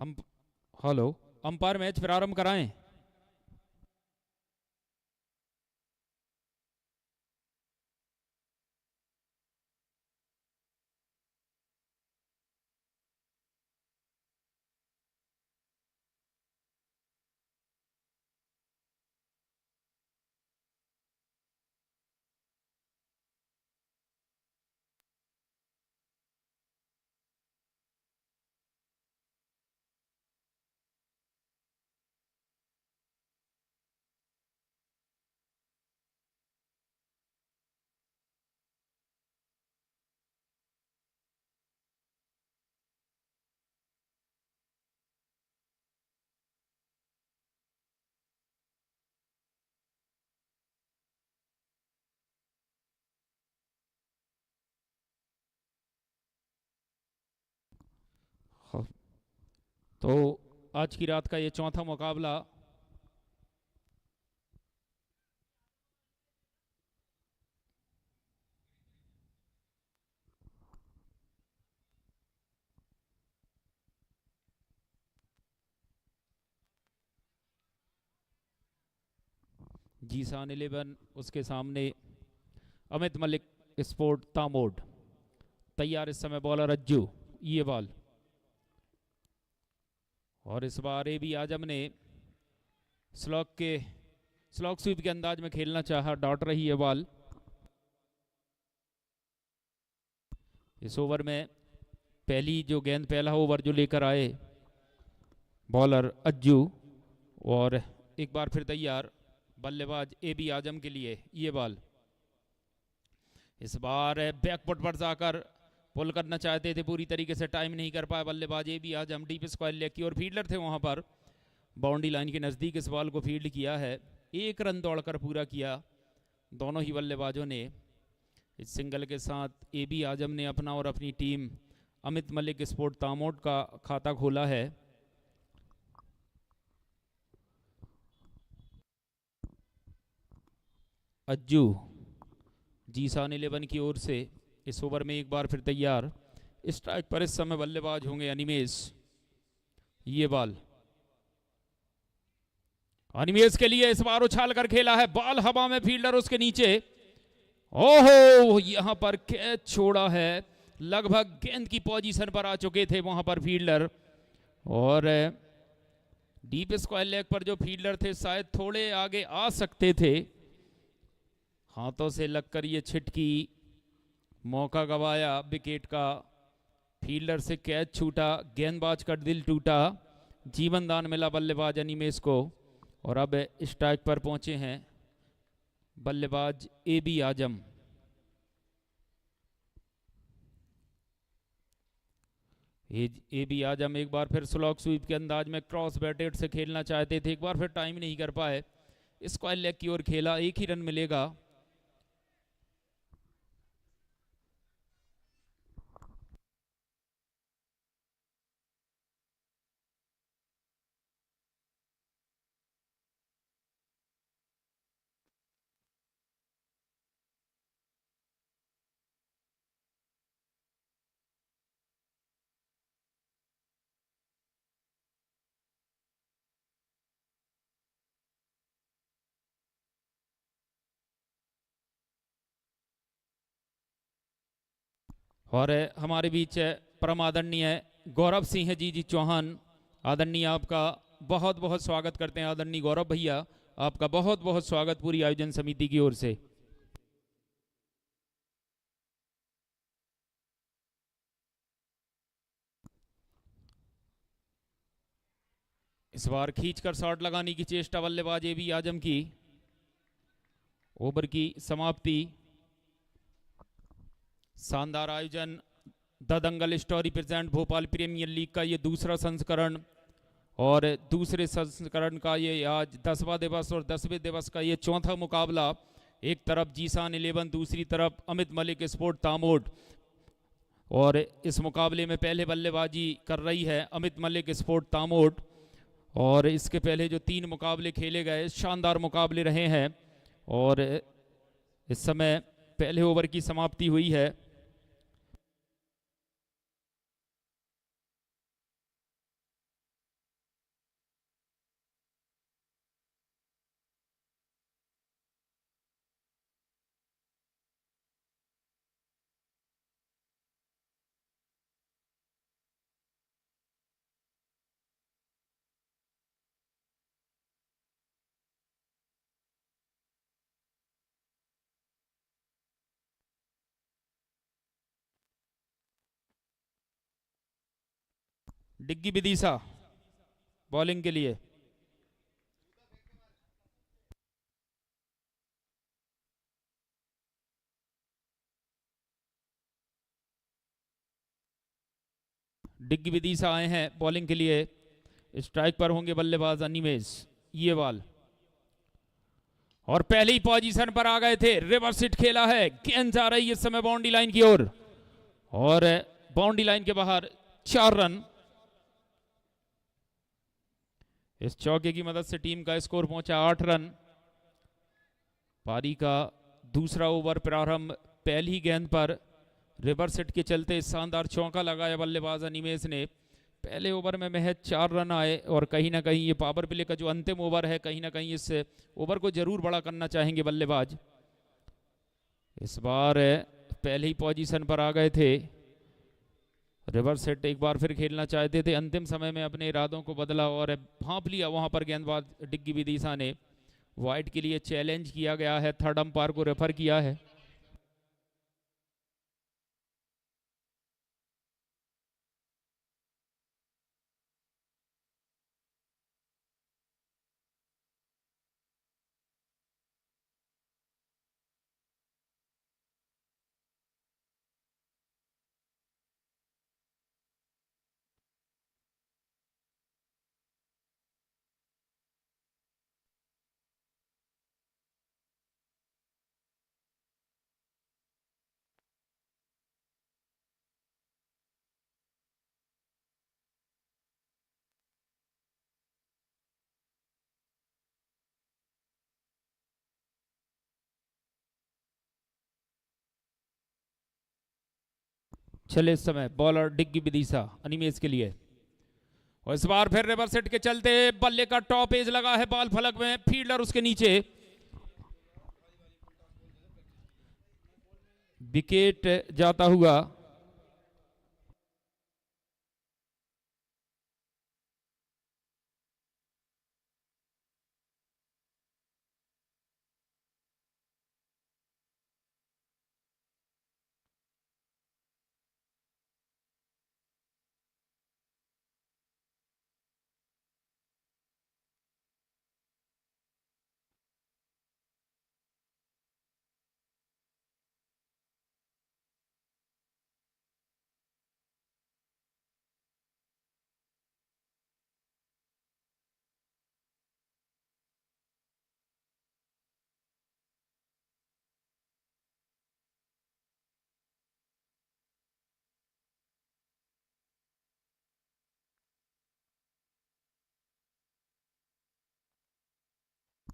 अम hello. Umpire match प्रारंभ कराएं। हाँ, तो आज की रात का ये चौथा मुकाबला जीसान 11, उसके सामने अमित मलिक स्पोर्ट तामोड। तैयार इस समय बॉलर अज्जू, ये बॉल। और इस बार ए बी आजम ने स्लॉक स्वीप के अंदाज में खेलना चाहा, डॉट रही है बॉल। इस ओवर में पहली जो गेंद, पहला ओवर जो लेकर आए बॉलर अज्जू, और एक बार फिर तैयार बल्लेबाज ए बी आजम के लिए ये बॉल। इस बार बैकफुट पर जाकर पुल करना चाहते थे, पूरी तरीके से टाइम नहीं कर पाए बल्लेबाज A B Azam. Deep square leg की और फील्डर थे वहां पर, बाउंड्री लाइन के नज़दीक इस बॉल को फील्ड किया है। एक रन दौड़कर पूरा किया दोनों ही बल्लेबाजों ने। इस सिंगल के साथ ए बी आजम ने अपना और अपनी टीम अमित मलिक स्पोर्ट तामोड का खाता खोला है। अज्जू जीसान 11 की ओर से इस ओवर में एक बार फिर तैयार। स्ट्राइक पर इस समय बल्लेबाज होंगे अनिमेश, ये बॉल। अनिमेश के लिए इस बार उछाल कर खेला है, बॉल हवा में, फील्डर उसके नीचे। ओहो, यहां पर कैच छोड़ा है। लगभग गेंद की पोजीशन पर आ चुके थे वहां पर फील्डर, और डीप स्क्वायर लेग पर जो फील्डर थे शायद थोड़े आगे आ सकते थे। हाथों से लगकर ये छिटकी, मौका गवाया विकेट का। फील्डर से कैच छूटा, गेंदबाज का दिल टूटा। जीवन दान मिला बल्लेबाज अनिमेश को, और अब स्ट्राइक पर पहुंचे हैं बल्लेबाज A B Azam. A B आजम एक बार फिर स्लॉक स्वीप के अंदाज में क्रॉस बैटेड से खेलना चाहते थे, एक बार फिर टाइम नहीं कर पाए। स्क्वायर लेग की ओर खेला, एक ही रन मिलेगा। और हमारे बीच परम आदरणीय गौरव सिंह जी चौहान, आदरणीय आपका बहुत बहुत स्वागत करते हैं। आदरणीय गौरव भैया, आपका बहुत बहुत स्वागत पूरी आयोजन समिति की ओर से। इस बार खींचकर शॉट लगाने की चेष्टा बल्लेबाज ए बी आजम की। ओवर की समाप्ति। शानदार आयोजन। The Dangal story present Bhopal premier league का ये दूसरा संस्करण, और दूसरे संस्करण का ये आज 10वां दिवस, और 10वें दिवस का ये चौथा मुकाबला। एक तरफ जीसान 11, दूसरी तरफ अमित मलिक स्पोर्ट तामोड। और इस मुकाबले में पहले बल्लेबाजी कर रही है अमित मलिक स्पोर्ट तामोड, और इसके पहले जो 3 मुकाबले खेले गए शानदार मुकाबले रहे हैं। और इस समय पहले ओवर की समाप्ति हुई है। डिग्गी विदिशा बॉलिंग के लिए। डिग्गी विदिशा आए हैं बॉलिंग के लिए। स्ट्राइक पर होंगे बल्लेबाज अनिमेश ये बॉल, और पहली पोजीशन पर आ गए थे। रिवर्स हिट खेला है, गेंद जा रही है इस समय बाउंड्री लाइन की ओर, और बाउंड्री लाइन के बाहर 4 रन। इस चौके की मदद से टीम का स्कोर पहुंचा 8 रन। पारी का दूसरा ओवर प्रारंभ। पहली गेंद पर रिवर्स हिट के चलते शानदार चौका लगाया बल्लेबाज अनिमेश ने। पहले ओवर में महज 4 रन आए, और कहीं ना कहीं ये पावर प्ले का जो अंतिम ओवर है, कहीं ना कहीं इस ओवर को जरूर बड़ा करना चाहेंगे बल्लेबाज। इस बार पहले ही पोजीशन पर आ गए थे। रिवर्स हिट एक बार फिर खेलना चाहते थे, अंतिम समय में अपने इरादों को बदला और भांप लिया वहां पर गेंदबाज डिग्गी विदिशा ने। वाइड के लिए चैलेंज किया गया है, थर्ड अंपायर को रेफर किया है। चले इस समय बॉलर डिग्गी विदिशा अनिमेश के लिए, और इस बार फिर रिवर्स हिट के चलते बल्ले का टॉप एज लगा है बॉल फलक में, फील्डर उसके नीचे। विकेट जाता हुआ।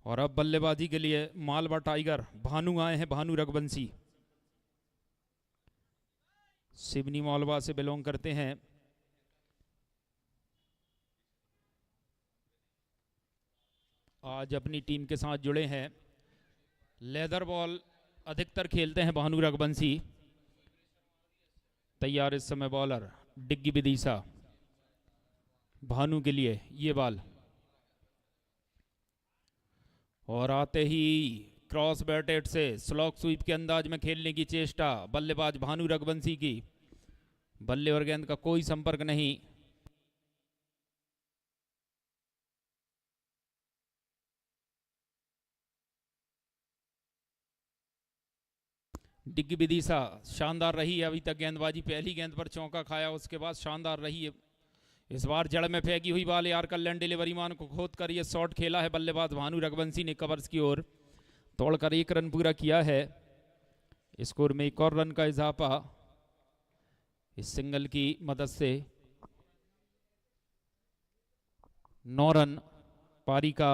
और अब बल्लेबाजी के लिए मालवा टाइगर भानु आए हैं, भानु रघुवंशी। सिवनी मालवा से बिलोंग करते हैं। आज अपनी टीम के साथ जुड़े हैं। लेदर बॉल अधिकतर खेलते हैं भानु रघुवंशी। तैयार इस समय बॉलर डिग्गी विदिशा भानु के लिए ये बॉल, और आते ही क्रॉस बैटेड से स्लॉक स्वीप के अंदाज में खेलने की चेष्टा बल्लेबाज भानु रघुवंशी की। बल्ले और गेंद का कोई संपर्क नहीं। डिग्गी विदिशा शानदार रही है अभी तक गेंदबाजी। पहली गेंद पर चौका खाया, उसके बाद शानदार रही है। इस बार जड़ में फेंकी हुई बॉल यार कल्याण डिलीवरी मान को खोद कर ये शॉट खेला है बल्लेबाज भानु रघुवंशी ने कवर्स की ओर, तोड़कर 1 रन पूरा किया है। स्कोर में 1 और रन का इजाफा इस सिंगल की मदद से। 9 रन। पारी का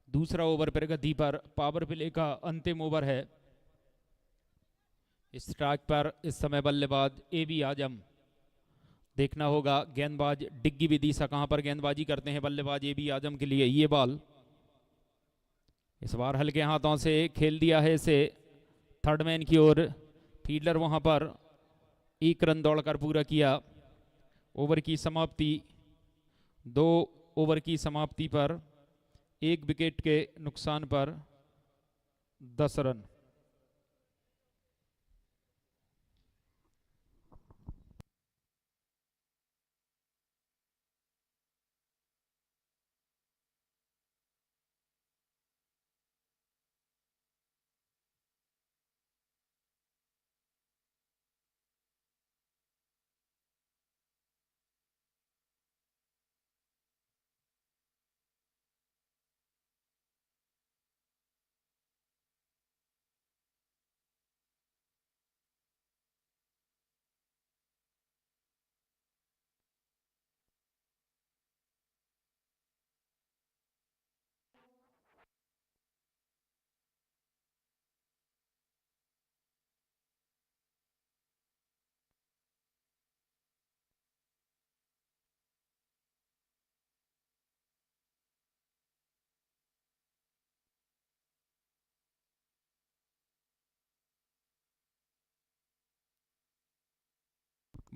दूसरा ओवर प्रगति पर। पावर प्ले का अंतिम ओवर है। स्ट्राइक पर इस समय बल्लेबाज एबी आजम। देखना होगा गेंदबाज डिग्गी विदिशा कहां पर गेंदबाजी करते हैं। बल्लेबाज एबी आजम के लिए ये बॉल, इस बार हल्के हाथों से खेल दिया है इसे थर्ड मैन की ओर। फील्डर वहां पर 1 रन दौड़कर पूरा किया। ओवर की समाप्ति 2 ओवर की समाप्ति पर 1 विकेट के नुकसान पर 10 run.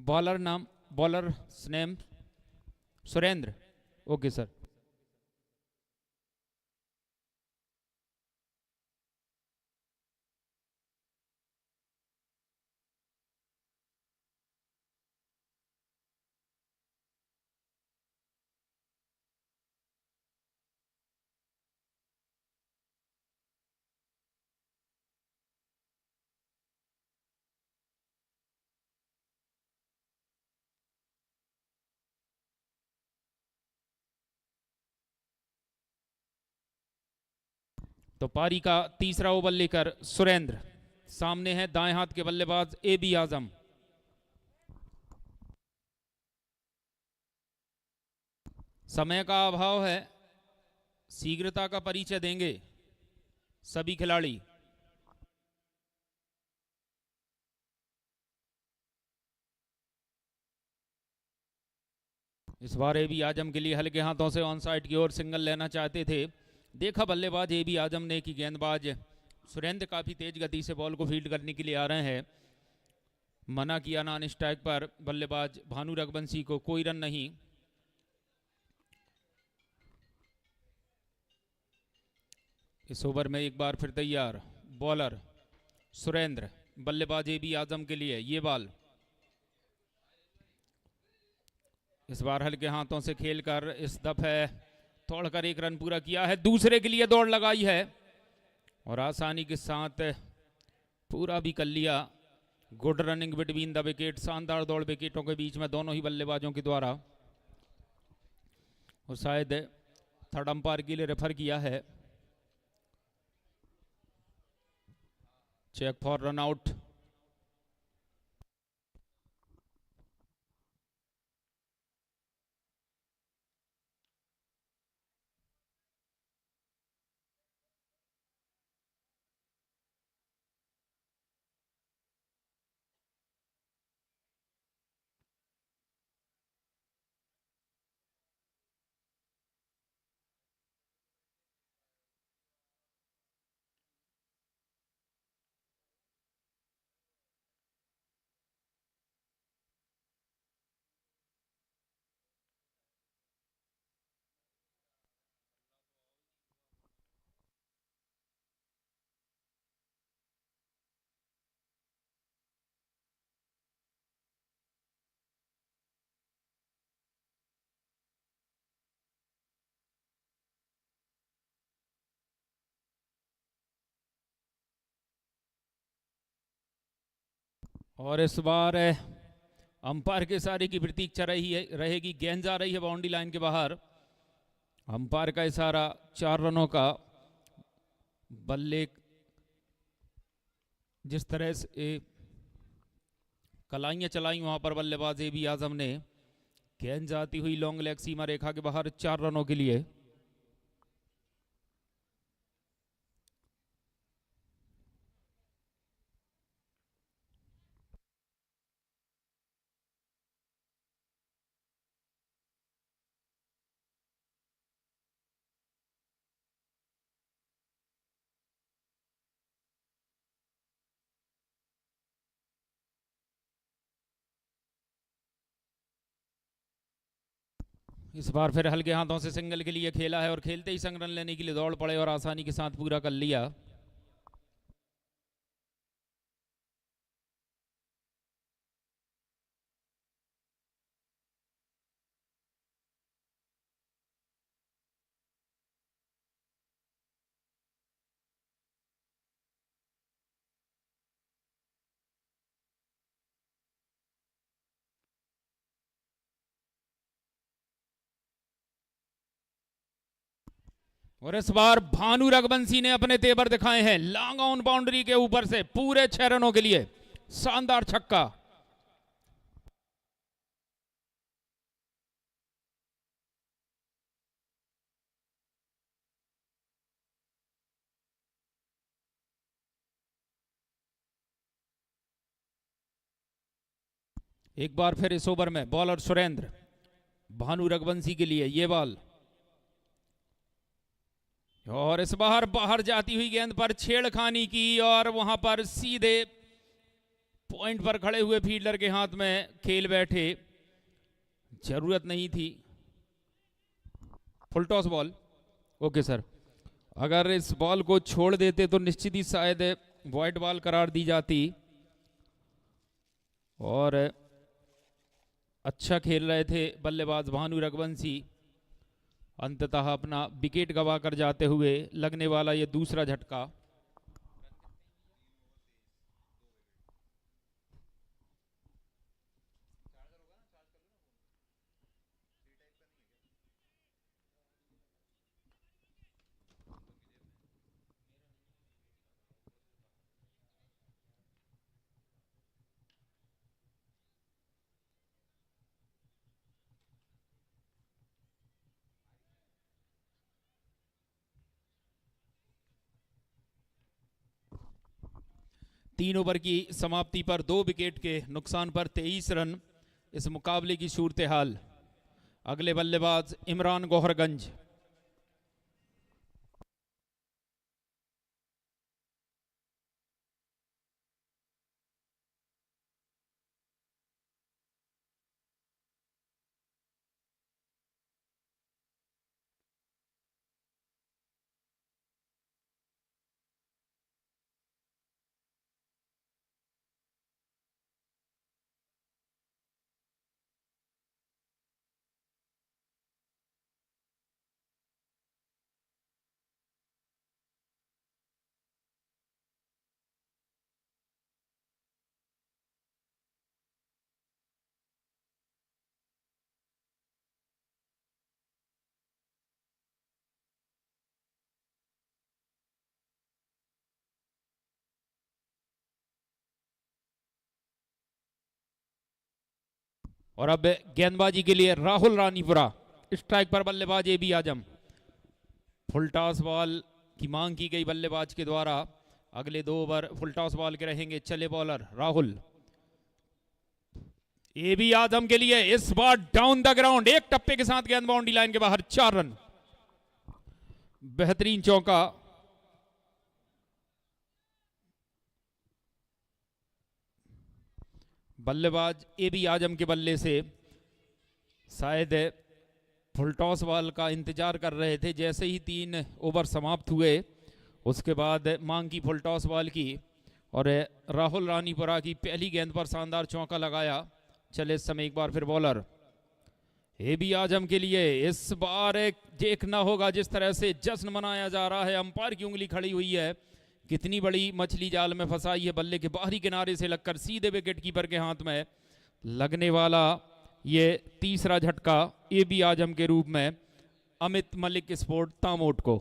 Bowler name Surendra. Okay sir. तो पारी का तीसरा ओवर लेकर सुरेंद्र, सामने है दाएं हाथ के बल्लेबाज AB आजम। समय का अभाव है, शीघ्रता का परिचय देंगे सभी खिलाड़ी। इस बार AB आजम के लिए हल्के हाथों से ऑन साइड की ओर सिंगल लेना चाहते थे। देखा बल्लेबाज AB आजम ने कि गेंदबाज सुरेंद्र काफी तेज गति से बॉल को फील्ड करने के लिए आ रहे हैं। मना किया नॉन स्ट्राइक पर बल्लेबाज भानु रघुवंशी को, कोई रन नहीं। इस ओवर में एक बार फिर तैयार बॉलर सुरेंद्र, बल्लेबाज AB आजम के लिए ये बॉल। इस बार हल्के हाथों से खेलकर इस दफे तोड़कर एक रन पूरा किया है, दूसरे के लिए दौड़ लगाई है और आसानी के साथ पूरा भी कर लिया। Good running between the wicket, शानदार दौड़ विकेटों के बीच में दोनों ही बल्लेबाजों के द्वारा। और शायद थर्ड अंपायर के लिए रेफर किया है। Check for run out. और इस बार अंपायर के इशारे की प्रतीक्षा रहेगी। गेंद जा रही है बाउंड्री लाइन के बाहर। अंपायर का इशारा 4 रनों का। बल्ले जिस तरह से कलाइयां चलाई वहां पर बल्लेबाज AB आजम ने, गेंद जाती हुई लॉन्ग लेग सीमा रेखा के बाहर 4 रनों के लिए। इस बार फिर हल्के हाथों से सिंगल के लिए खेला है और खेलते ही संग रन लेने के लिए दौड़ पड़े और आसानी के साथ पूरा कर लिया। और इस बार भानु रघुवंशी ने अपने तेवर दिखाए हैं। लॉन्ग ऑन बाउंड्री के ऊपर से पूरे 6 रनों के लिए शानदार छक्का। एक बार फिर इस ओवर में बॉलर सुरेंद्र, भानु रघुवंशी के लिए ये बॉल। और इस बार बाहर जाती हुई गेंद पर छेड़खानी की और वहां पर सीधे पॉइंट पर खड़े हुए फील्डर के हाथ में खेल बैठे, जरूरत नहीं थी। Full toss ball. Okay sir, अगर इस बॉल को छोड़ देते तो निश्चित ही शायद वाइड बॉल करार दी जाती। और अच्छा खेल रहे थे बल्लेबाज भानु रघुवंशी, अंततः अपना विकेट गंवा कर जाते हुए लगने वाला ये दूसरा झटका। तीन ओवर की समाप्ति पर 2 विकेट के नुकसान पर 23 रन इस मुकाबले की सूरत हाल। अगले बल्लेबाज इमरान गौहरगंज। और अब गेंदबाजी के लिए राहुल रानीपुरा। स्ट्राइक पर बल्लेबाज A B Azam. Full toss ball की मांग की गई बल्लेबाज के द्वारा। अगले 2 ओवर फुल टॉस बॉल के रहेंगे। चले बॉलर राहुल। ए बी आजम के लिए इस बार डाउन द ग्राउंड, एक टप्पे के साथ गेंद बाउंड्री लाइन के बाहर, 4 रन। बेहतरीन चौका। बल्लेबाज ए बी आजम के बल्ले से शायद फुल टॉस बॉल का इंतजार कर रहे थे। जैसे ही 3 ओवर समाप्त हुए उसके बाद मांग की फुल टॉस बॉल की और राहुल रानीपुरा की पहली गेंद पर शानदार चौका लगाया। चले इस समय एक बार फिर बॉलर ए बी आजम के लिए इस बार देखना होगा जिस तरह से जश्न मनाया जा रहा है। अंपायर की उंगली खड़ी हुई है। कितनी बड़ी मछली जाल में फंसाई है। बल्ले के बाहरी किनारे से लगकर सीधे विकेट कीपर के हाथ में लगने वाला ये तीसरा झटका ए बी आजम के रूप में अमित मलिक स्पोर्ट तामोट को।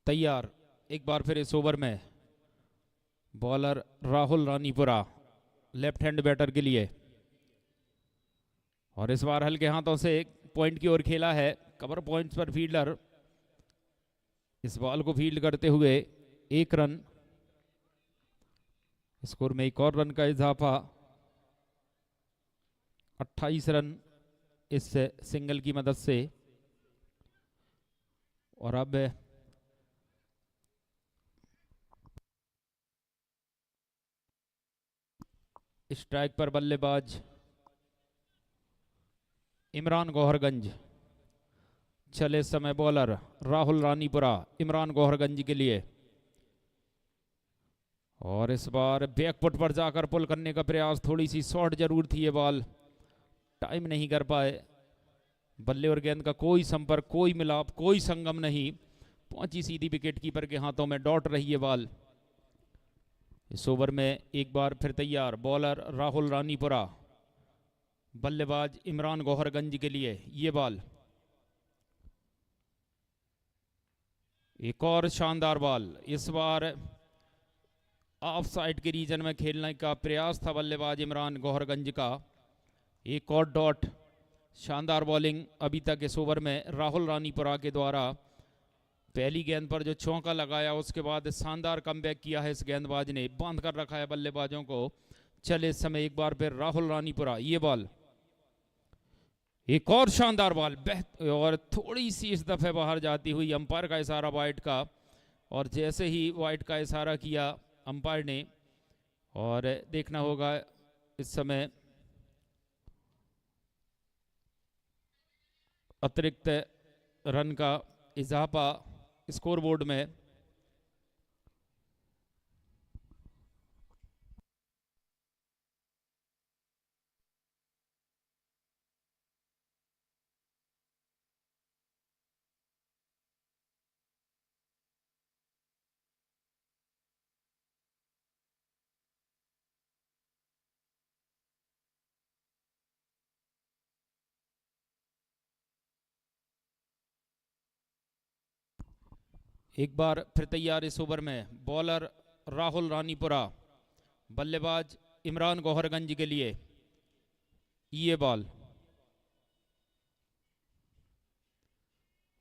तैयार एक बार फिर इस ओवर में bowler Rahul Ranipura left hand batter के लिए। और इस बार हल्के हाथों से पॉइंट की ओर खेला है। कवर पॉइंट्स पर फील्डर इस बॉल को फील्ड करते हुए 1 रन। स्कोर में एक और रन का इजाफा, 28 रन इस सिंगल की मदद से। और अब स्ट्राइक पर बल्लेबाज इमरान गौहरगंज। चले समय बॉलर राहुल रानीपुरा इमरान गौहरगंज के लिए। और इस बार बैकफुट पर जाकर पुल करने का प्रयास, थोड़ी सी शॉर्ट जरूर थी ये बॉल, टाइम नहीं कर पाए। बल्ले और गेंद का कोई संपर्क, कोई मिलाप, कोई संगम नहीं, पहुंची सीधी विकेट कीपर के हाथों में, डॉट रही है बॉल। इस ओवर में एक बार फिर तैयार बॉलर राहुल रानीपुरा, बल्लेबाज इमरान गौहरगंज के लिए ये बॉल। एक और शानदार बॉल, इस बार ऑफ साइड के रीजन में खेलने का प्रयास था बल्लेबाज इमरान गौहरगंज का। एक और डॉट, शानदार बॉलिंग अभी तक इस ओवर में राहुल रानीपुरा के द्वारा। पहली गेंद पर जो चौका लगाया, उसके बाद शानदार कमबैक किया है इस गेंदबाज ने, बांध कर रखा है बल्लेबाजों को। चले इस समय एक बार फिर राहुल रानीपुरा ये बॉल। एक और शानदार बॉल, और थोड़ी सी इस दफे बाहर जाती हुई, अंपायर का इशारा वाइड का, और जैसे ही वाइड का इशारा किया अंपायर ने, और देखना होगा इस समय अतिरिक्त रन का इजाफा स्कोरबोर्ड में। एक बार फिर तैयार इस ओवर में बॉलर राहुल रानीपुरा, बल्लेबाज इमरान गौहरगंज के लिए ये बॉल।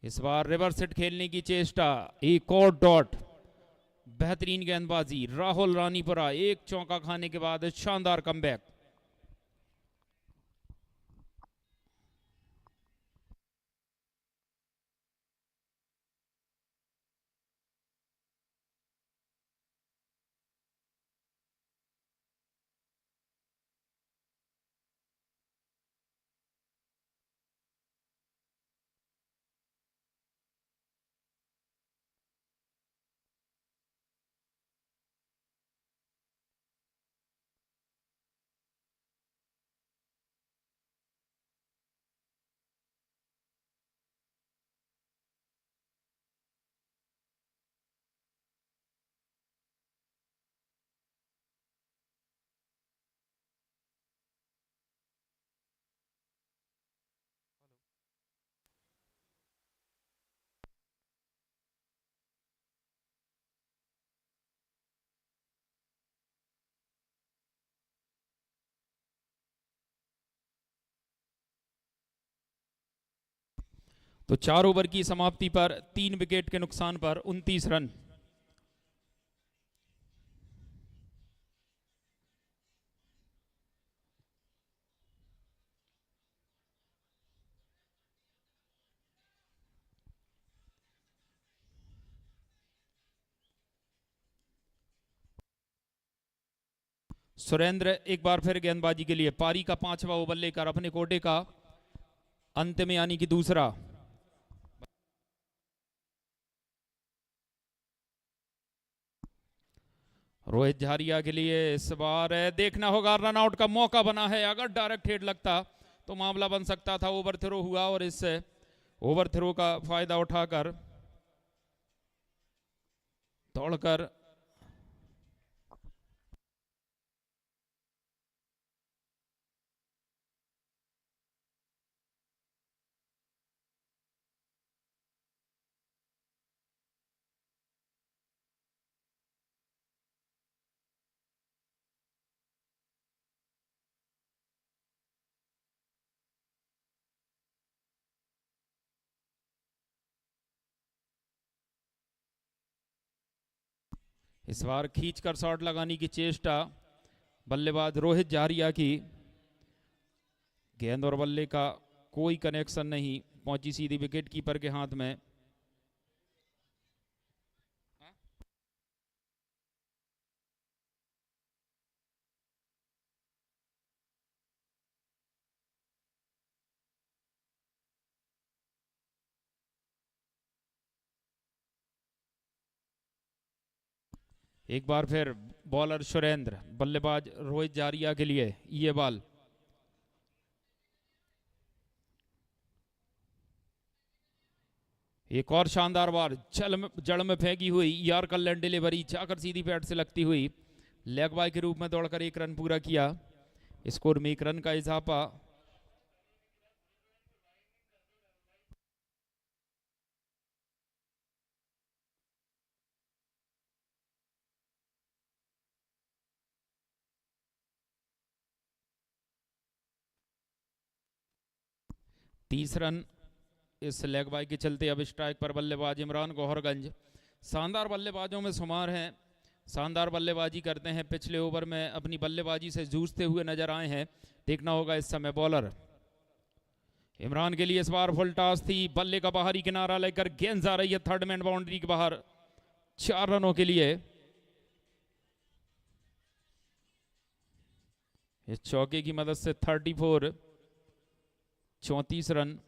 इस बार रिवर्स हिट खेलने की चेष्टा, एक और डॉट, बेहतरीन गेंदबाजी राहुल रानीपुरा, एक चौका खाने के बाद शानदार कमबैक। तो 4 ओवर की समाप्ति पर 3 विकेट के नुकसान पर 29 रन। सुरेंद्र एक बार फिर गेंदबाजी के लिए, पारी का 5वां ओवर लेकर अपने कोटे का अंत में, यानी कि दूसरा। रोहित झारिया के लिए इस बार देखना होगा, रन आउट का मौका बना है, अगर डायरेक्ट हिट लगता तो मामला बन सकता था। ओवर थ्रो हुआ और इस ओवर थ्रो का फायदा उठाकर दौड़कर इस बार खींचकर शॉट लगाने की चेष्टा बल्लेबाज रोहित झारिया की। गेंद और बल्ले का कोई कनेक्शन नहीं, पहुंची सीधी विकेट कीपर के हाथ में। एक बार फिर बॉलर सुरेंद्र, बल्लेबाज रोहित जारिया के लिए ये बॉल। एक और शानदार बार जड़ में फेंकी हुई यॉर्कर लैंड डिलीवरी जाकर सीधी पैड से लगती हुई लेग बाय के रूप में दौड़कर 1 रन पूरा किया। स्कोर में 1 रन का इजाफा। तीस रन इस लेग बाय के चलते। अब स्ट्राइक पर बल्लेबाज इमरान गौहरगंज। शानदार बल्लेबाजों में शुमार हैं, शानदार बल्लेबाजी करते हैं, पिछले ओवर में अपनी बल्लेबाजी से जूझते हुए नजर आए हैं। देखना होगा इस समय बॉलर इमरान के लिए इस बार फुल टॉस थी, बल्ले का बाहरी किनारा लेकर गेंद जा रही है थर्ड मैन बाउंड्री के बाहर 4 रनों के लिए। इस चौके की मदद से 34 रन।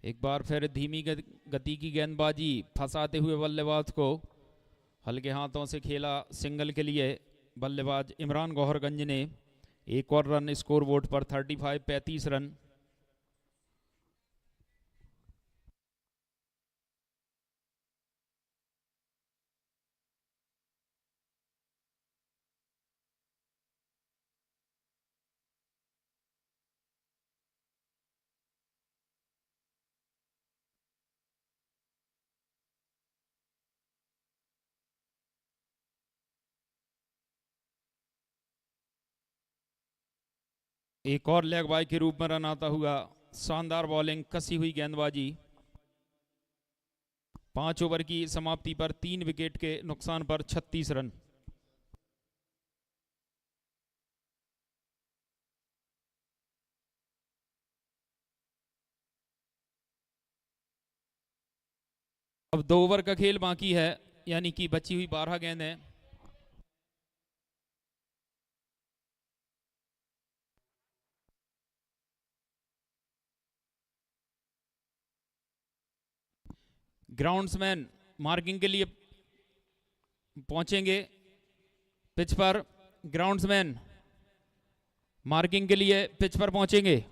एक बार फिर धीमी गति की गेंदबाजी फंसाते हुए बल्लेबाज को हल्के हाथों से खेला सिंगल के लिए बल्लेबाज इमरान गौहरगंज ने। एक और रन स्कोर बोर्ड पर 35 रन। एक और लेग बाय के रूप में रन आता हुआ, शानदार बॉलिंग, कसी हुई गेंदबाजी। 5 ओवर की समाप्ति पर 3 विकेट के नुकसान पर 36 रन। अब 2 ओवर का खेल बाकी है, यानी कि बची हुई 12 गेंदें। ग्राउंड्समैन मार्किंग के लिए पहुंचेंगे पिच पर। ग्राउंड्समैन मार्किंग के लिए पिच पर पहुंचेंगे।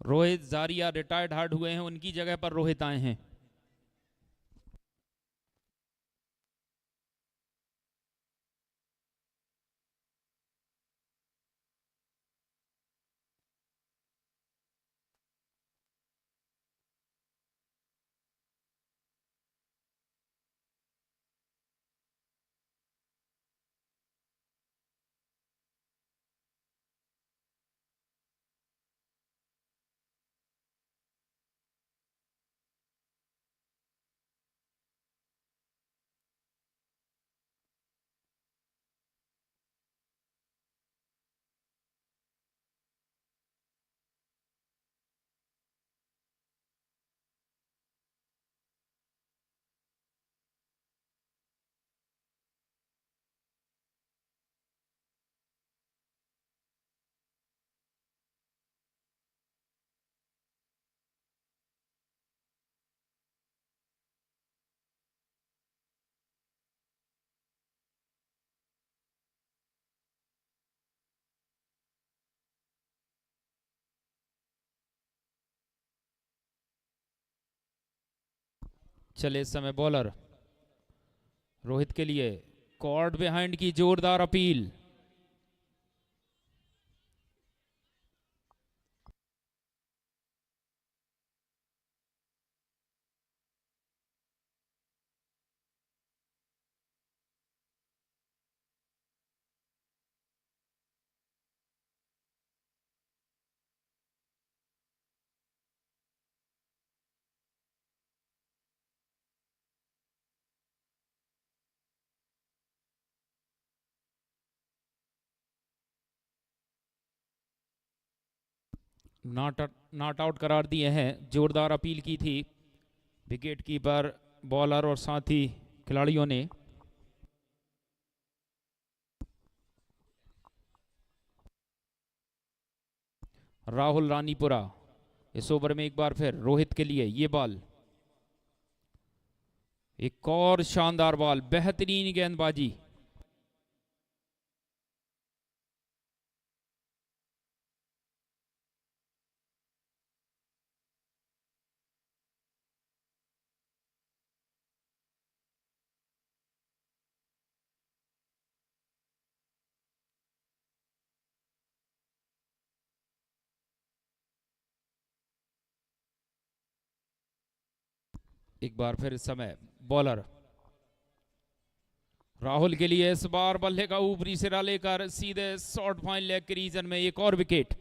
रोहित जारिया रिटायर्ड हार्ड हुए हैं, उनकी जगह पर रोहित आए हैं। चले इस समय बॉलर रोहित के लिए कॉर्ड बिहाइंड की जोरदार अपील। नॉट नॉट आउट करार दिए हैं। जोरदार अपील की थी विकेट कीपर, बॉलर और साथ ही खिलाड़ियों ने। राहुल रानीपुरा इस ओवर में एक बार फिर रोहित के लिए ये बॉल, एक और शानदार बॉल, बेहतरीन गेंदबाजी। एक बार फिर इस समय बॉलर राहुल के लिए इस बार बल्ले का ऊपरी सिरा लेकर सीधे शॉर्ट फाइन लेग के रीजन में एक और विकेट।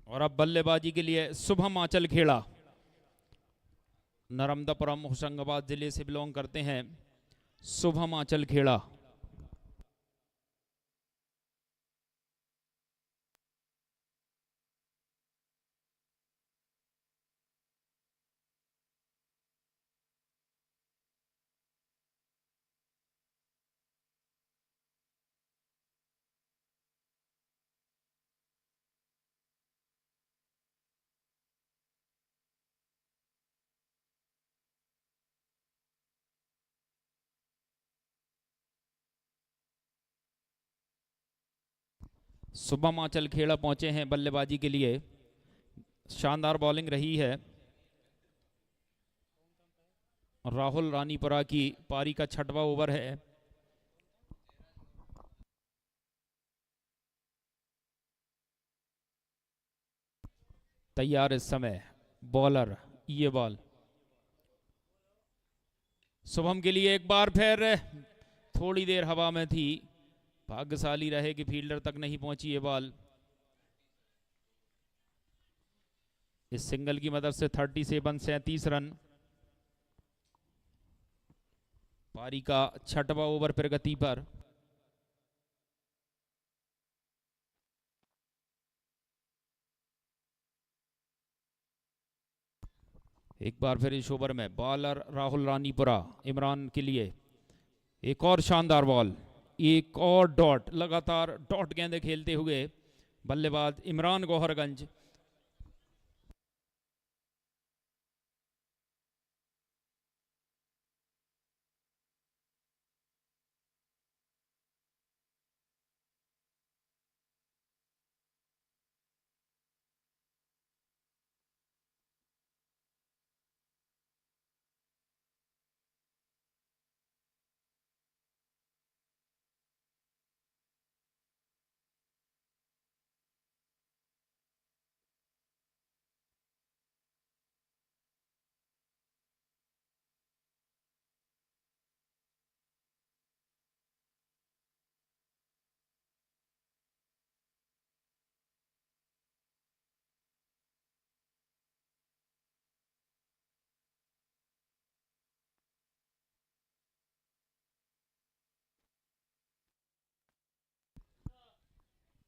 और अब बल्लेबाजी के लिए शुभम आंचल खेड़ा, नर्मदापुरम होशंगाबाद जिले से बिलोंग करते हैं शुभम आंचल खेड़ा। शुभम आंचल खेड़ा पहुंचे हैं बल्लेबाजी के लिए। शानदार बॉलिंग रही है। राहुल रानीपुरा की पारी का 6वां ओवर है। तैयार इस समय बॉलर, ये बॉल शुभम के लिए एक बार फिर, थोड़ी देर हवा में थी, भाग्यशाली रहे कि फील्डर तक नहीं पहुंची ये बॉल। इस सिंगल की मदद से 37 रन। पारी का 6वां ओवर प्रगति पर। एक बार फिर इस ओवर में बॉलर राहुल रानीपुरा, इमरान के लिए एक और शानदार बॉल, एक और डॉट, लगातार डॉट गेंदें खेलते हुए बल्लेबाज इमरान गौहरगंज।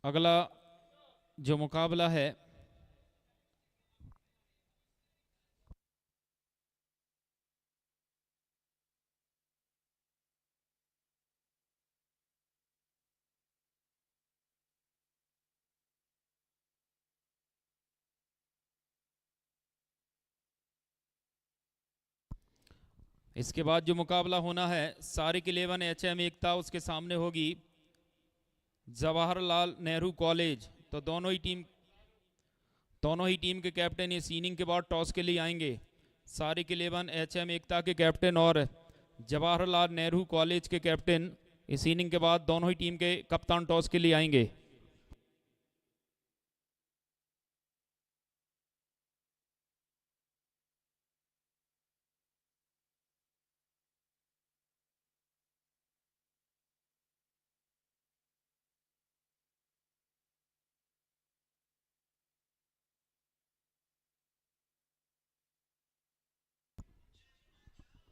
अगला जो मुकाबला है इसके बाद जो मुकाबला होना है सारिक 11 HM एकता, उसके सामने होगी जवाहरलाल नेहरू कॉलेज। तो दोनों ही टीम के कैप्टन इस इनिंग के बाद टॉस के लिए आएंगे। सारिक 11 HM एकता के कैप्टन और जवाहरलाल नेहरू कॉलेज के कैप्टन इस इनिंग के बाद दोनों ही टीम के कप्तान टॉस के लिए आएंगे।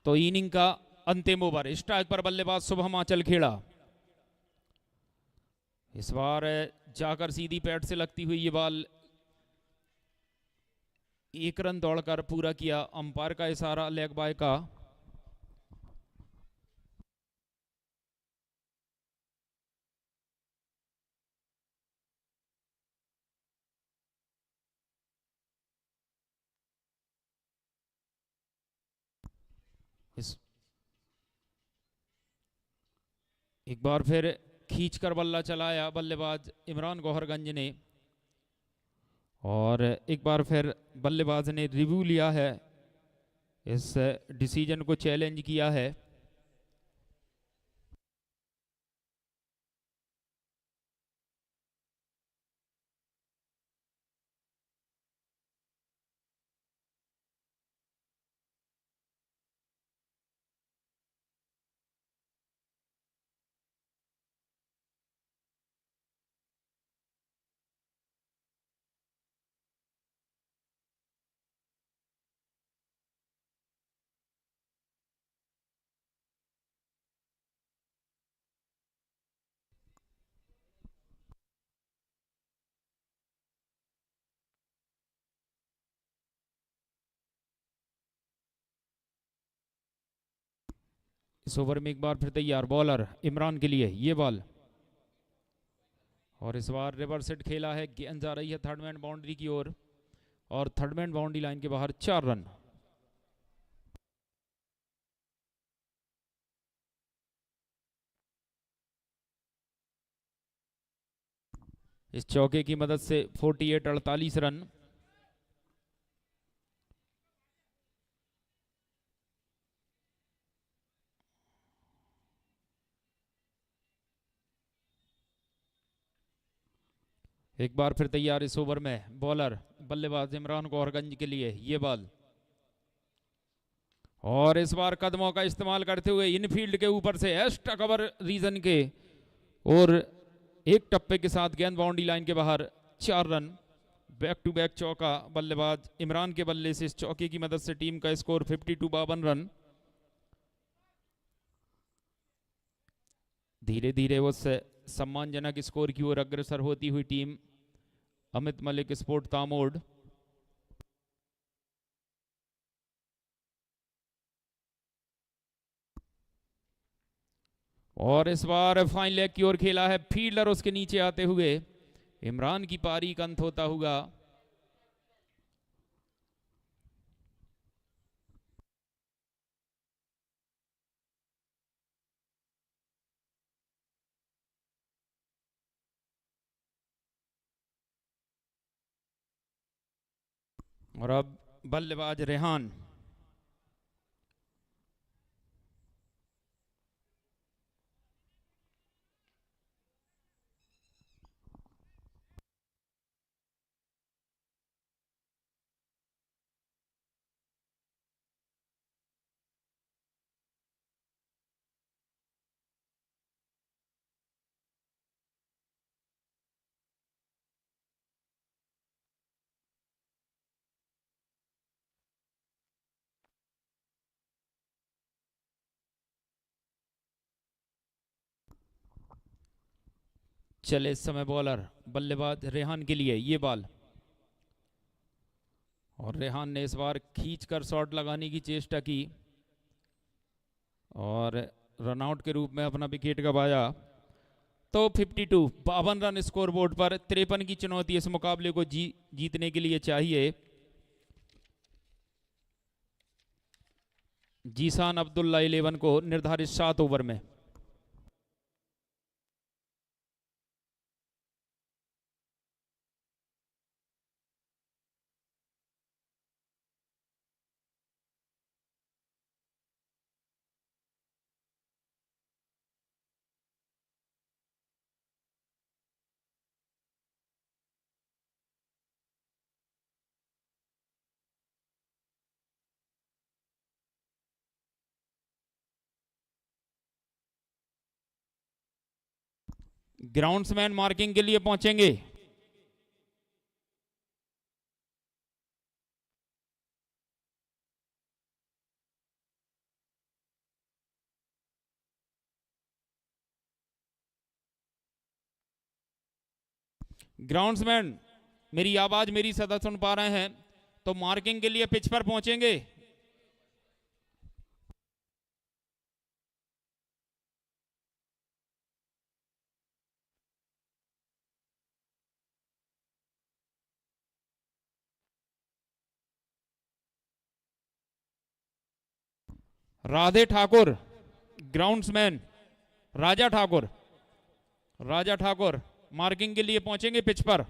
तो इनिंग का अंतिम ओवर। स्ट्राइक पर बल्लेबाज शुभम आंचल खेड़ा। इस बार जाकर सीधी पैड से लगती हुई ये बॉल 1 रन दौड़कर पूरा किया। अंपायर का इशारा लेग बाय का। इस एक बार फिर खींचकर बल्ला चलाया बल्लेबाज इमरान गौहरगंज ने, और एक बार फिर बल्लेबाज ने रिव्यू लिया है, इस डिसीजन को चैलेंज किया है। इस ओवर में एक बार फिर तैयार बॉलर इमरान के लिए ये बॉल, और इस बार रिवर्स हिट खेला है। गेंद जा रही है थर्ड मैन बाउंड्री की ओर, और थर्ड मैन बाउंड्री लाइन के बाहर 4 रन। इस चौके की मदद से 48-48 रन। एक बार फिर तैयार इस ओवर में बॉलर बल्लेबाज इमरान गौहरगंज के लिए ये बॉल, और इस बार कदमों का इस्तेमाल करते हुए इनफील्ड के ऊपर से एक्स्ट्रा कवर रीजन के, और एक टप्पे के साथ गेंद बाउंड्री लाइन के बाहर 4 रन। बैक टू बैक चौका बल्लेबाज इमरान के बल्ले से। इस चौके की मदद से टीम का स्कोर 52 रन। धीरे धीरे उस सम्मानजनक स्कोर की ओर अग्रसर होती हुई टीम अमित मलिक स्पोर्ट तामोड़। और इस बार फाइन लेग की ओर खेला है, फील्डर उसके नीचे आते हुए इमरान की पारी का अंत होता हुआ। और अब बल्लेबाज रेहान। चले इस समय बॉलर बल्लेबाज रेहान के लिए ये बॉल, और रेहान ने इस बार खींचकर शॉट लगाने की चेष्टा की और रनआउट के रूप में अपना विकेट गंवाया। तो 52 रन स्कोर बोर्ड पर। 53 की चुनौती इस मुकाबले को जीतने के लिए चाहिए। जीसान अब्दुल्ला 11 को निर्धारित 7 ओवर में। ग्राउंड्समैन मार्किंग के लिए पहुंचेंगे। ग्राउंड्समैन मेरी आवाज मेरी सदा सुन पा रहे हैं तो मार्किंग के लिए पिच पर पहुंचेंगे। राधे ठाकुर ग्राउंड्समैन, राजा ठाकुर, राजा ठाकुर मार्किंग के लिए पहुंचेंगे पिच पर।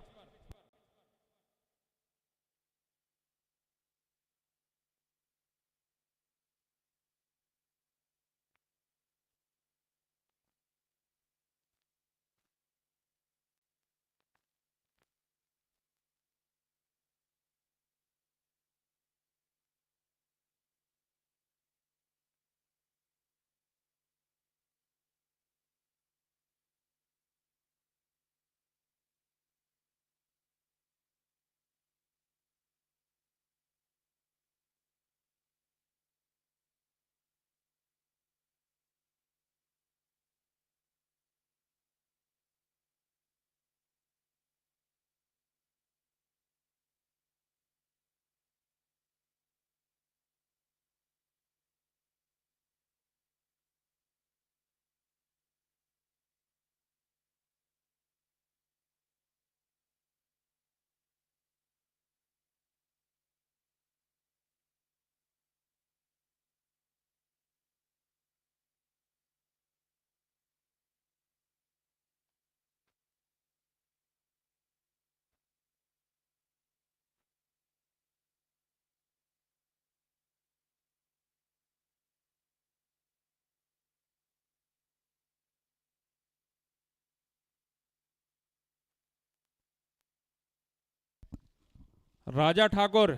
राजा ठाकुर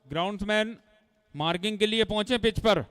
ग्राउंड्समैन मार्किंग के लिए पहुंचे पिच पर।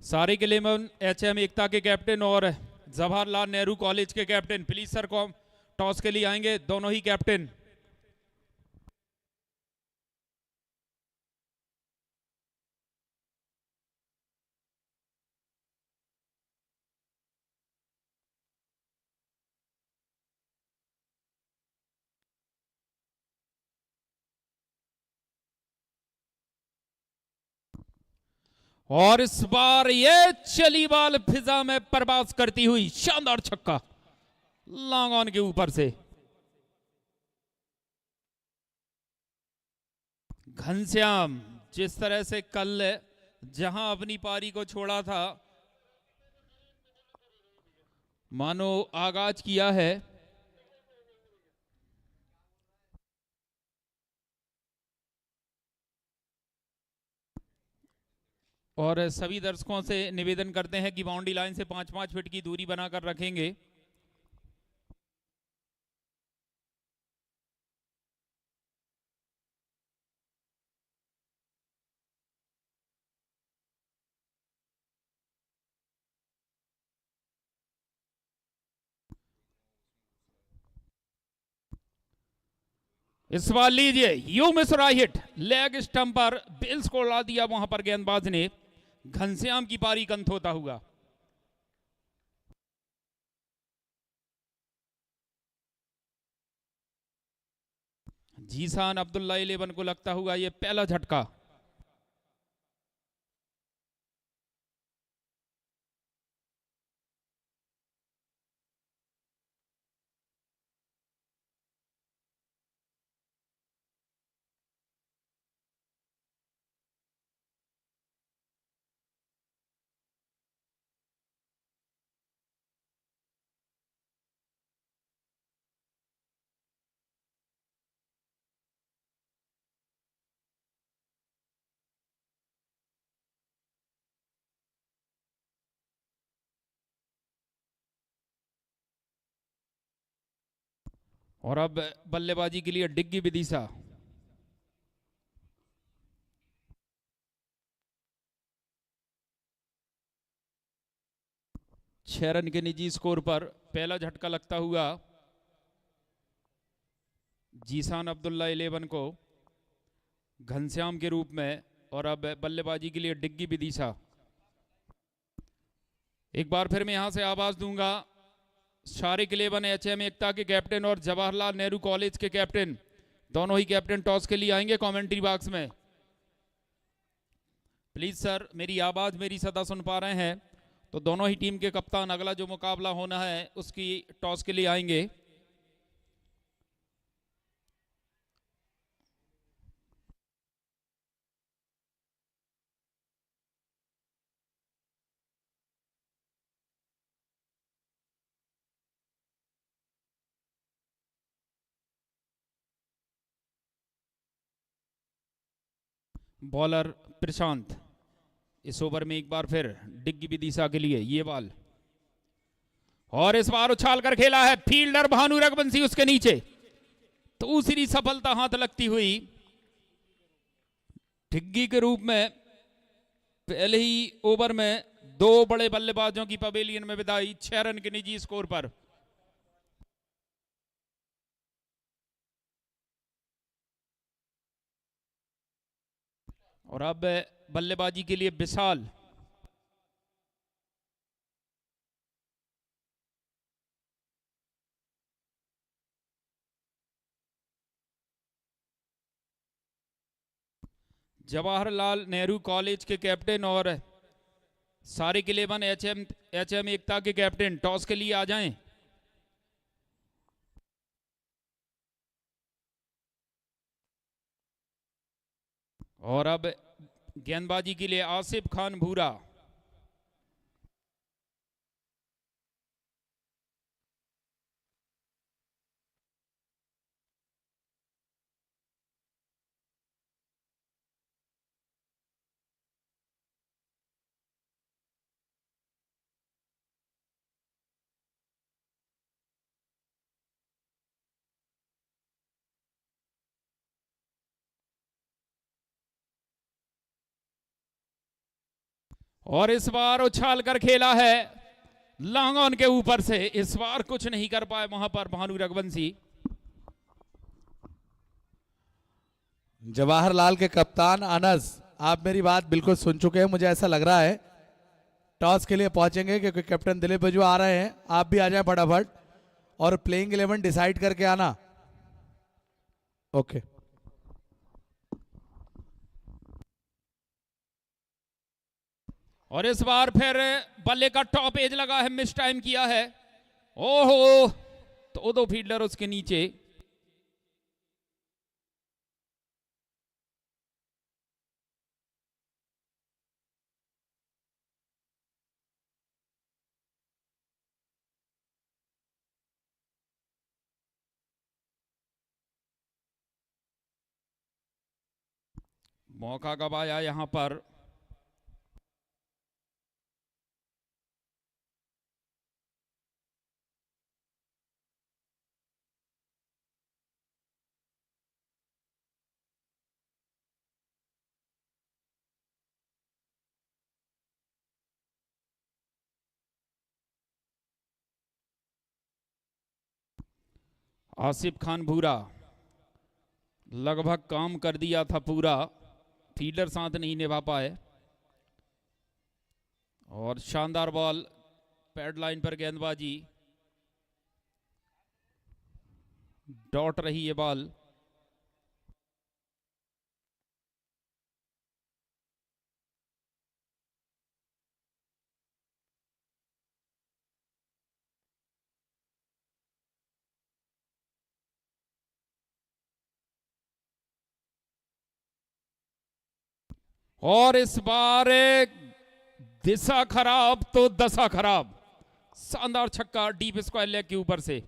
सारे के लिए एचएम एकता के कैप्टन और जवाहरलाल नेहरू कॉलेज के कैप्टन प्लीज सर को टॉस के लिए आएंगे, दोनों ही कैप्टन। और इस बार ये चली बाल फिजा में परवाज करती हुई शानदार छक्का लॉन्ग ऑन के ऊपर से। घनश्याम जिस तरह से कल जहां अपनी पारी को छोड़ा था, मानो आगाज किया है। और सभी दर्शकों से निवेदन करते हैं कि बाउंड्री लाइन से 5-5 फीट की दूरी बनाकर रखेंगे। इस बार लीजिए you miss hit, leg stump पर बिल्स को ला दिया वहां पर गेंदबाज ने। घनश्याम की पारी कंथ होता हुआ। जीसान अब्दुल्ला 11 को लगता हुआ यह पहला झटका। और अब बल्लेबाजी के लिए डिग्गी विदिशा। 6 रन के निजी स्कोर पर पहला झटका लगता हुआ जीसान अब्दुल्ला 11 को घनश्याम के रूप में। और अब बल्लेबाजी के लिए डिग्गी विदिशा। एक बार फिर मैं यहां से आवाज दूंगा, शारिक 11 एचएम एकता के कैप्टन और जवाहरलाल नेहरू कॉलेज के कैप्टन, दोनों ही कैप्टन टॉस के लिए आएंगे कमेंट्री बॉक्स में। प्लीज सर, मेरी आवाज मेरी सदा सुन पा रहे हैं तो दोनों ही टीम के कप्तान अगला जो मुकाबला होना है उसकी टॉस के लिए आएंगे। बॉलर प्रशांत इस ओवर में एक बार फिर डिग्गी विदिशा के लिए ये बॉल। और इस बार उछाल कर खेला है फील्डर भानु रघुवंशी उसके नीचे। दूसरी सफलता हाथ लगती हुई डिग्गी के रूप में। पहले ही ओवर में 2 बड़े बल्लेबाजों की पवेलियन में विदाई 6 रन के निजी स्कोर पर। और अब बल्लेबाजी के लिए विशाल। जवाहरलाल नेहरू कॉलेज के कैप्टन और सारिक 11 एचएम एकता के कैप्टन टॉस के लिए आ जाएं। और अब गेंदबाजी के लिए आसिफ खान भूरा। और इस बार उछाल कर खेला है लॉन्ग ऑन के ऊपर से, इस बार कुछ नहीं कर पाए वहां पर भानु रघुवंशी। जवाहरलाल के कप्तान अनस, आप मेरी बात बिल्कुल सुन चुके हैं, मुझे ऐसा लग रहा है टॉस के लिए पहुंचेंगे क्योंकि कैप्टन दिलीप बजू आ रहे हैं। आप भी आ जाएं फटाफट और प्लेइंग 11 डिसाइड करके आना। ओके। और इस बार फिर बल्ले का टॉप एज लगा है, मिस टाइम किया है। ओहो, तो दो फील्डर उसके नीचे। मौका कब आया यहां पर। आसिफ खान भूरा लगभग काम कर दिया था पूरा, फील्डर साथ नहीं निभा पाए। और शानदार बॉल, पैड लाइन पर गेंदबाजी, डॉट रही है बॉल। और इस बार दिशा खराब तो दशा खराब, शानदार छक्का डीप स्क्वायर लेग के ऊपर से।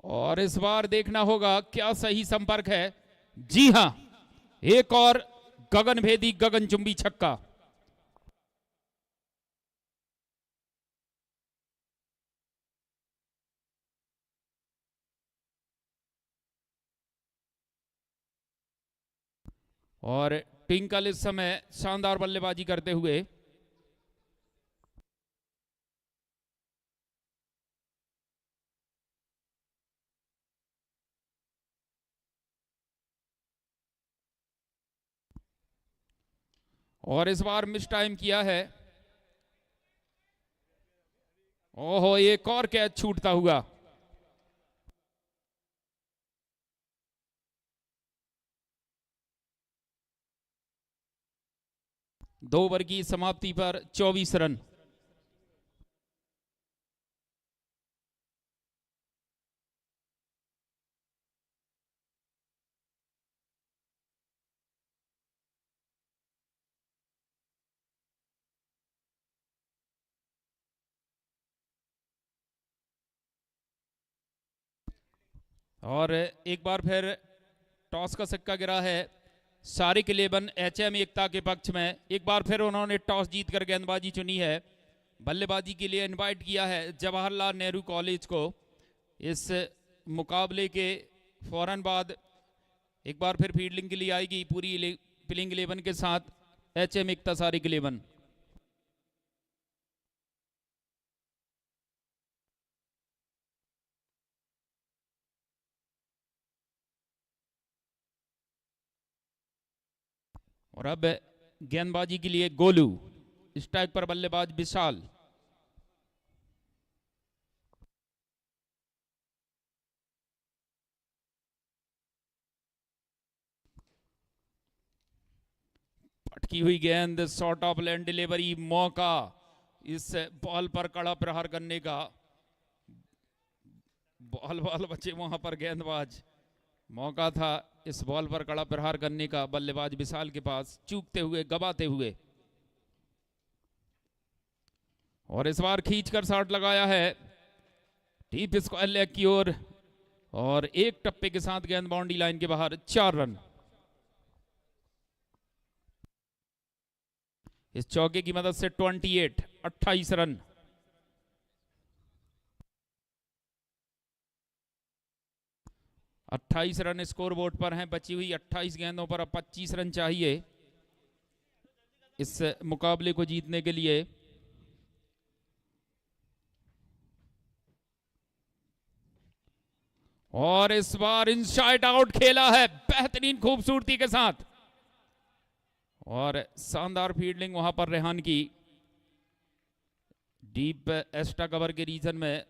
और इस बार देखना होगा क्या सही संपर्क है। जी हां, एक और गगनभेदी गगनचुंबी छक्का। और टिंकल इस समय शानदार बल्लेबाजी करते हुए। और इस बार मिस टाइम किया है। ओहो, एक और कैच छूटता हुआ। दो ओवर की समाप्ति पर 24 रन। और एक बार फिर टॉस का सिक्का गिरा है सारिक 11 एचएम एकता के पक्ष में। एक बार फिर उन्होंने टॉस जीतकर गेंदबाजी चुनी है, बल्लेबाजी के लिए इनवाइट किया है जवाहरलाल नेहरू कॉलेज को। इस मुकाबले के फौरन बाद एक बार फिर फील्डिंग के लिए आएगी पूरी प्लेइंग 11 के साथ एचएम एकता सारिक 11। और अब गेंदबाजी के लिए गोलू, स्ट्राइक पर बल्लेबाज विशाल। पटकी हुई गेंद, शॉर्ट ऑफ लैंड डिलीवरी, मौका इस बॉल पर कड़ा प्रहार करने का। बॉल बॉल बचे वहां पर गेंदबाज मौका था इस बॉल पर कड़ा प्रहार करने का बल्लेबाज विशाल के पास, चूकते हुए, गवाते हुए। और इस बार खींचकर शॉट लगाया है डीप स्क्वायर लेग की ओर, और एक टप्पे के साथ गेंद बाउंड्री लाइन के बाहर। 4 रन। इस चौके की मदद से 28 रन। अट्ठाईस रन स्कोर बोर्ड पर हैं। बची हुई 28 गेंदों पर अब 25 रन चाहिए इस मुकाबले को जीतने के लिए। और इस बार इनसाइड आउट खेला है बेहतरीन खूबसूरती के साथ, और शानदार फील्डिंग वहां पर रेहान की। डीप एक्स्ट्रा कवर के रीजन में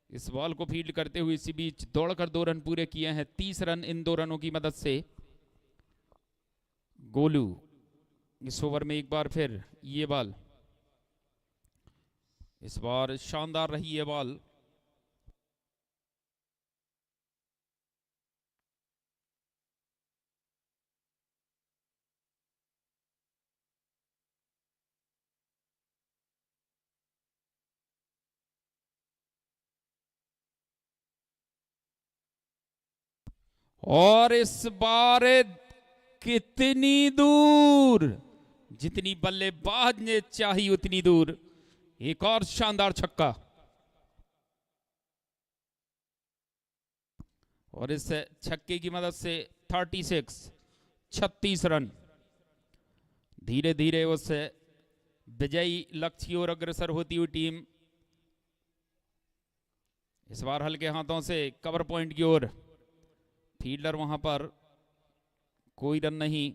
इस बॉल को फील्ड करते हुए इसी बीच दौड़कर 2 रन पूरे किए हैं। 30 रन इन 2 रनों की मदद से। गोलू इस ओवर में एक बार फिर ये बॉल, इस बार शानदार रही ये बॉल। और इस बार कितनी दूर, जितनी बल्लेबाज ने चाही उतनी दूर। एक और शानदार छक्का, और इस छक्के की मदद से 36 रन। धीरे धीरे उस विजयी लक्ष्य की ओर अग्रसर होती हुई टीम इस बार हल्के हाथों से कवर पॉइंट की ओर। फील्डर वहां पर, कोई रन नहीं।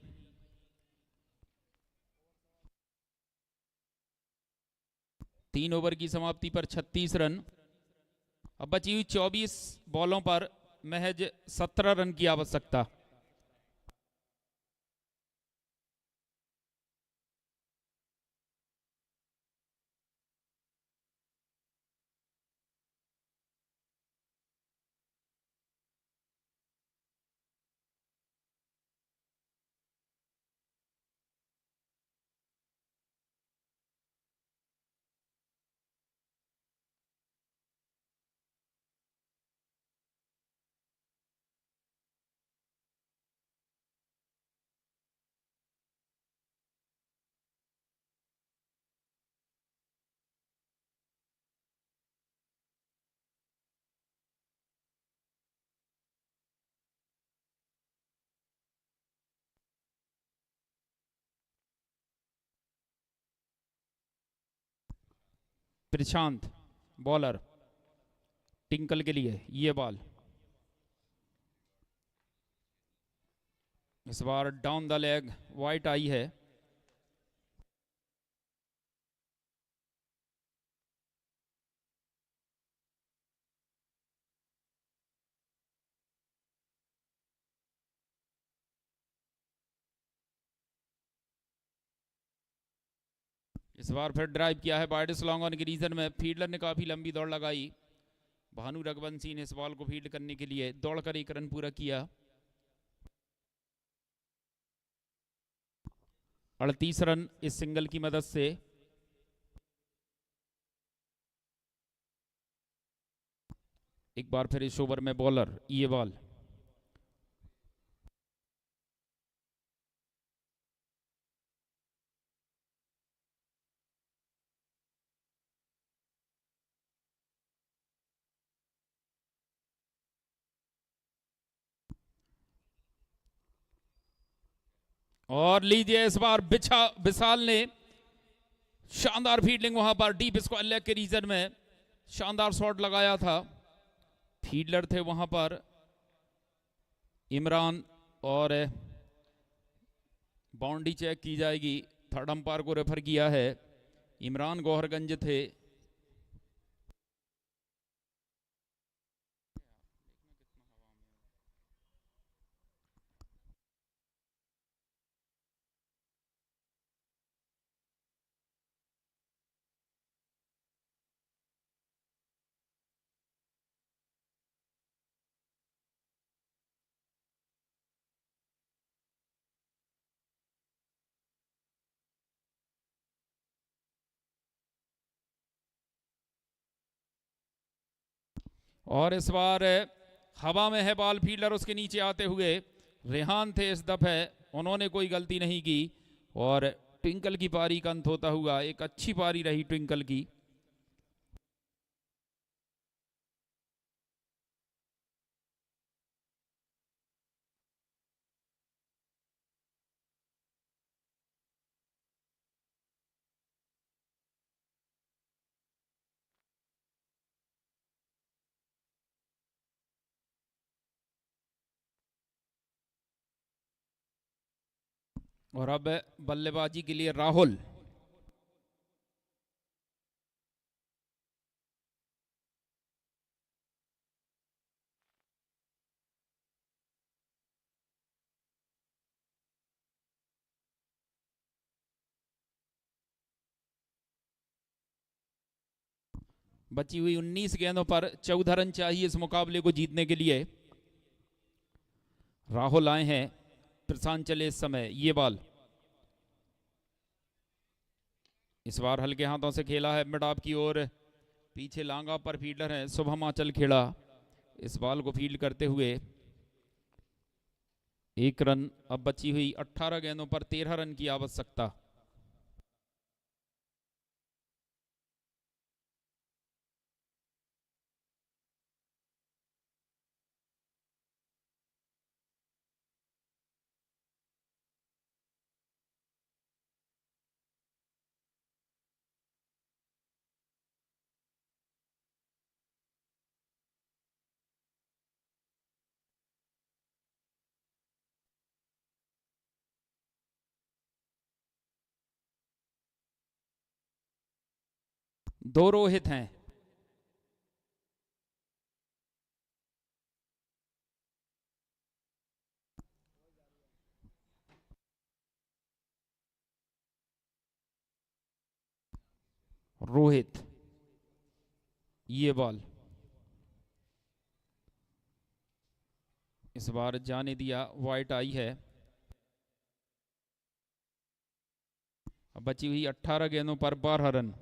तीन ओवर की समाप्ति पर 36 रन। अब बची हुई 24 बॉलों पर महज 17 रन की आवश्यकता। प्रशांत बॉलर, टिंकल के लिए ये बॉल, इस बार डाउन द लेग वाइट आई है। इस बार फिर ड्राइव किया है वाइड लॉन्ग ऑन के रीजन में। फील्डर ने काफी लंबी दौड़ लगाई। भानु रघुवंशी ने इस बॉल को फील्ड करने के लिए दौड़कर 1 रन पूरा किया। 38 रन इस सिंगल की मदद से। एक बार फिर इस ओवर में बॉलर ये बॉल, और लीजिए इस बार विशाल ने शानदार फील्डिंग वहां पर डीप स्क्वायर लेग के रीजन में शानदार शॉट लगाया था। फील्डर थे वहां पर इमरान, और बाउंड्री चेक की जाएगी। थर्ड अंपायर को रेफर किया है। इमरान गौहरगंज थे। और इस बार हवा में है बॉल, फील्डर उसके नीचे आते हुए रेहान थे इस दफे, उन्होंने कोई गलती नहीं की और ट्विंकल की पारी का अंत होता हुआ एक अच्छी पारी रही ट्विंकल की। और अब बल्लेबाजी के लिए राहुल। बची हुई 19 गेंदों पर 14 रन चाहिए इस मुकाबले को जीतने के लिए। राहुल आए हैं प्रशांत चले इस समय। ये बॉल इस बार हल्के हाथों से खेला है मिड ऑफ की ओर, पीछे लांगा पर फील्डर है शुभम आंचल खेड़ा, इस बॉल को फील्ड करते हुए 1 रन। अब बची हुई 18 गेंदों पर 13 रन की आवश्यकता। दो रोहित हैं। रोहित, ये बॉल इस बार जाने दिया, वाइट आई है। अब बची हुई 18 गेंदों पर 12 रन।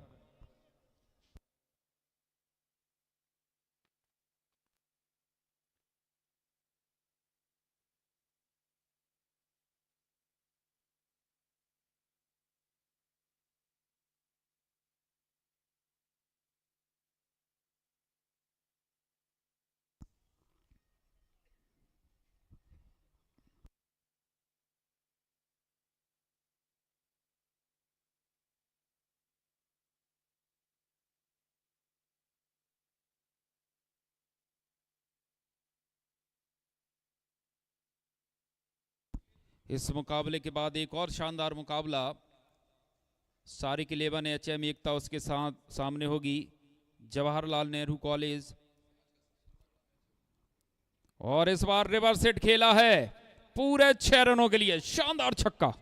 इस मुकाबले के बाद एक और शानदार मुकाबला सारिक 11 HM एकता उसके साथ सामने होगी जवाहरलाल नेहरू कॉलेज। और इस बार रिवर्स हिट खेला है पूरे 6 रनों के लिए, शानदार छक्का।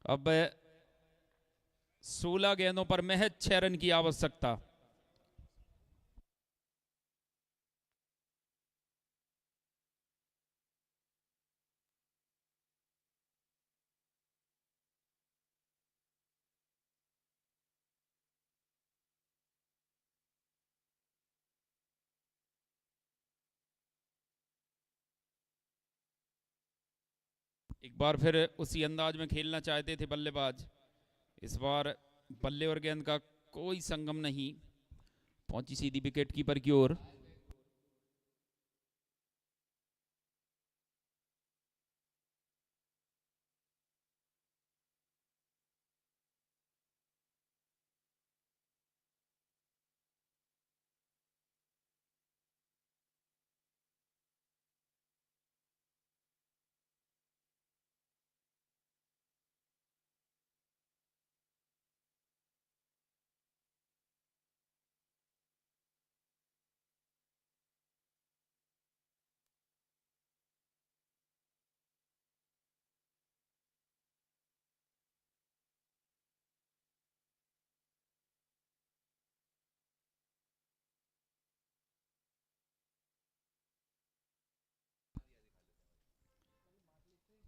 अब 16 गेंदों पर महज 6 रन की आवश्यकता। एक बार फिर उसी अंदाज में खेलना चाहते थे बल्लेबाज, इस बार बल्ले और गेंद का कोई संगम नहीं, पहुंची सीधी विकेट कीपर की ओर।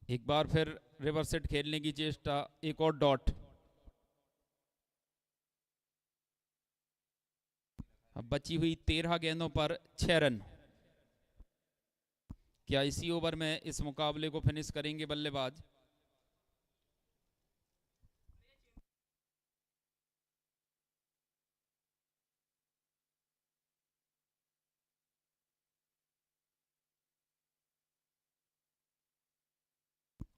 एक बार फिर रिवर्स हिट खेलने की चेष्टा, एक और डॉट। अब बची हुई 13 गेंदों पर 6 रन। क्या इसी ओवर में इस मुकाबले को फिनिश करेंगे बल्लेबाज?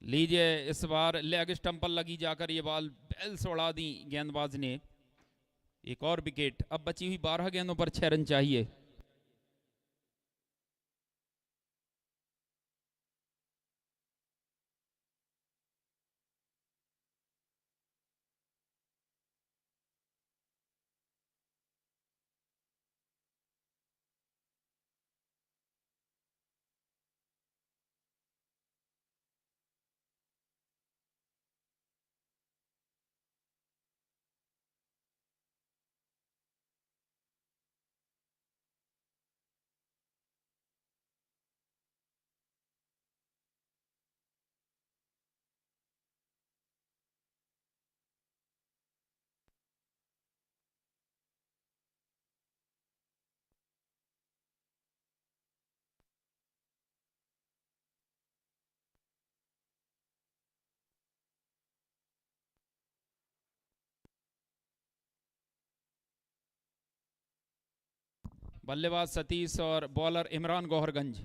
लीजिए, इस बार लेग स्टंप पर लगी जाकर ये बॉल बेल से उड़ा दी गेंदबाज ने। एक और विकेट। अब बची हुई 12 गेंदों पर 6 रन चाहिए। बल्लेबाज सतीश और बॉलर इमरान गौहरगंज।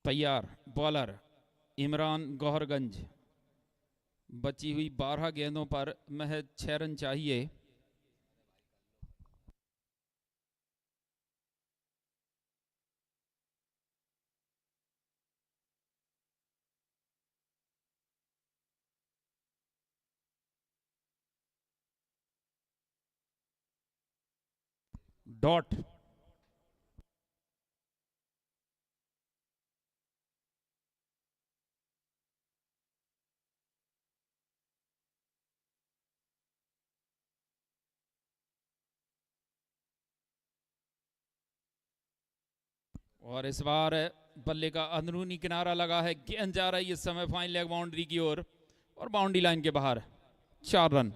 तैयार बॉलर इमरान गौहरगंज। बची हुई 12 गेंदों पर महज 6 रन चाहिए। डॉट। और इस बार बल्ले का अंदरूनी किनारा लगा है। गेंद जा रही है इस समय फाइन लेग बाउंड्री की ओर और बाउंड्री लाइन के बाहर। 4 रन।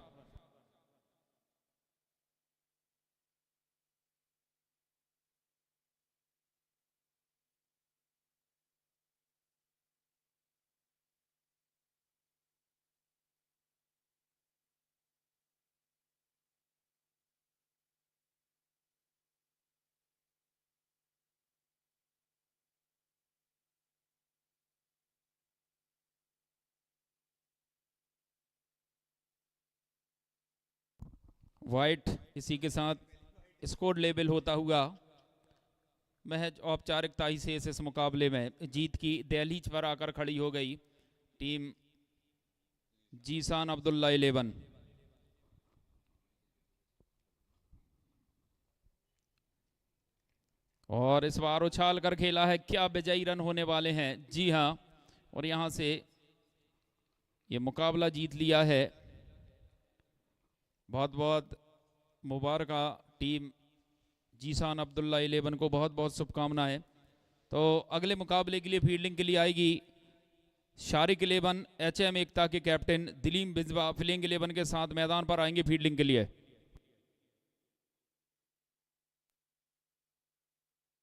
वाइट इसी के साथ स्कोर लेवल होता हुआ महज औपचारिकता ही से इस मुकाबले में जीत की दहलीज पर आकर खड़ी हो गई टीम जीसान अब्दुल्ला 11। और इस बार उछाल कर खेला है। क्या विजयी रन होने वाले हैं? जी हां, और यहां से ये मुकाबला जीत लिया है। बहुत बहुत मुबारक टीम जीसान अब्दुल्ला 11 को, बहुत बहुत शुभकामनाएं। तो अगले मुकाबले के लिए फील्डिंग के लिए आएगी शारिक 11 HM एकता के कैप्टन दिलीप बिजवा। फील्डिंग 11 के साथ मैदान पर आएंगे फील्डिंग के लिए।